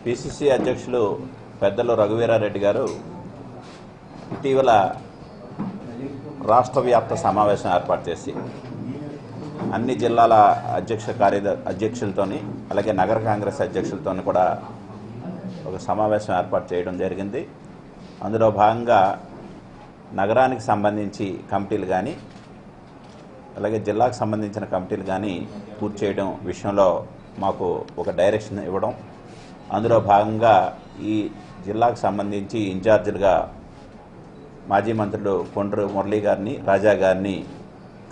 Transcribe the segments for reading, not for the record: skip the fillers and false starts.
PCC అధ్యక్షులు పెద్దలు రఘువీరారెడ్డి గారు ఇటీవల రాష్ట్ర వ్యాప్త సమావేశం ఏర్పాటు చేసి అన్ని జిల్లాల అధ్యక్షులతోని అలాగే నగర కాంగ్రెస్ అధ్యక్షులతోని కూడా ఒక సమావేశం ఏర్పాటు చేయడం జరిగింది. అందులో భాగంగా నగరానికి సంబంధించి కమిటీలు కానీ అలాగే జిల్లాకు సంబంధించిన కమిటీలు కానీ పూర్తి చేయడం విషయంలో మాకు ఒక డైరెక్షన్ ఇవ్వడం, అందులో భాగంగా ఈ జిల్లాకు సంబంధించి ఇన్ఛార్జీలుగా మాజీ మంత్రులు కొండ్రు మురళీ గారిని, రాజా గారిని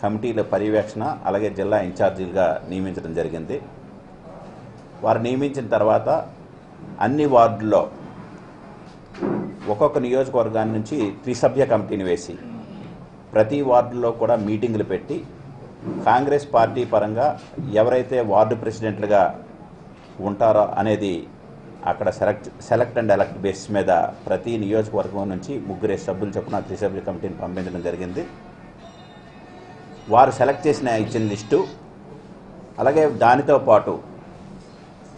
కమిటీల పర్యవేక్షణ అలాగే జిల్లా ఇన్ఛార్జీలుగా నియమించడం జరిగింది. వారు నియమించిన తర్వాత అన్ని వార్డుల్లో ఒక్కొక్క నియోజకవర్గాన్ని నుంచి త్రిసభ్య కమిటీని వేసి ప్రతి వార్డులో కూడా మీటింగులు పెట్టి కాంగ్రెస్ పార్టీ పరంగా ఎవరైతే వార్డు ప్రెసిడెంట్లుగా ఉంటారో అనేది అక్కడ సెలెక్ట్ అండ్ ఎలక్ట్ బేసిస్ మీద ప్రతి నియోజకవర్గం నుంచి 3 సభ్యులు చొప్పున త్రిసభ్య కమిటీని పంపించడం జరిగింది. వారు సెలెక్ట్ చేసిన ఇచ్చిన లిస్టు అలాగే దానితో పాటు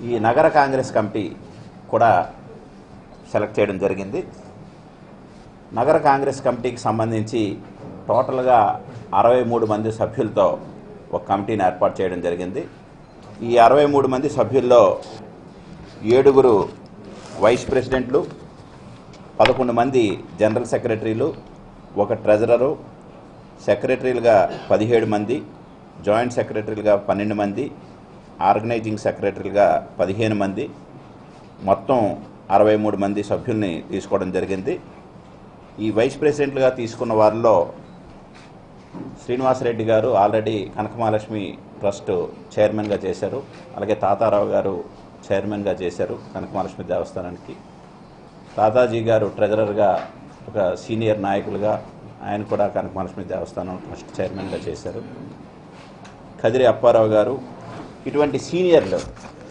ఈ నగర కాంగ్రెస్ కమిటీ కూడా సెలెక్ట్ చేయడం జరిగింది. నగర కాంగ్రెస్ కమిటీకి సంబంధించి టోటల్గా 63 మంది సభ్యులతో ఒక కమిటీని ఏర్పాటు చేయడం జరిగింది. ఈ 63 మంది సభ్యుల్లో 7 వైస్ ప్రెసిడెంట్లు, 11 మంది జనరల్ సెక్రటరీలు, 1 ట్రెజరరు, సెక్రటరీలుగా 17 మంది, జాయింట్ సెక్రటరీలుగా 12 మంది, ఆర్గనైజింగ్ సెక్రటరీలుగా 15 మంది, మొత్తం 63 మంది సభ్యుల్ని తీసుకోవడం జరిగింది. ఈ వైస్ ప్రెసిడెంట్లుగా తీసుకున్న వారిలో శ్రీనివాసరెడ్డి గారు ఆల్రెడీ కనకమహాలక్ష్మి ట్రస్ట్ చైర్మన్గా చేశారు, అలాగే తాతారావు గారు చైర్మన్గా చేశారు కనకమహాలక్ష్మి దేవస్థానానికి. తాతాజీ గారు ట్రెజరర్గా ఒక సీనియర్ నాయకులుగా ఆయన కూడా కనకమహాలక్ష్మి దేవస్థానం ట్రస్ట్ చైర్మన్గా చేశారు. కదిరి అప్పారావు గారు, ఇటువంటి సీనియర్లు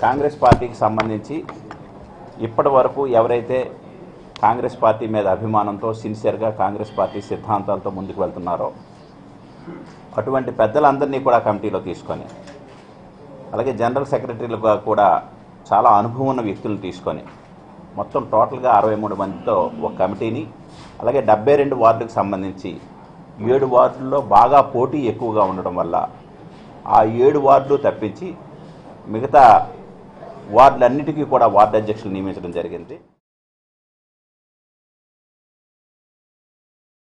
కాంగ్రెస్ పార్టీకి సంబంధించి ఇప్పటి వరకు ఎవరైతే కాంగ్రెస్ పార్టీ మీద అభిమానంతో సిన్సియర్గా కాంగ్రెస్ పార్టీ సిద్ధాంతాలతో ముందుకు వెళ్తున్నారో అటువంటి పెద్దలందరినీ కూడా కమిటీలో తీసుకొని అలాగే జనరల్ సెక్రటరీలుగా కూడా చాలా అనుభవం ఉన్న వ్యక్తులను తీసుకొని మొత్తం టోటల్గా 63 మందితో ఒక కమిటీని, అలాగే 72 వార్డులకు సంబంధించి 7 వార్డుల్లో బాగా పోటీ ఎక్కువగా ఉండడం వల్ల ఆ 7 వార్డులు తప్పించి మిగతా వార్డులన్నిటికీ కూడా వార్డు అధ్యక్షులు నియమించడం జరిగింది.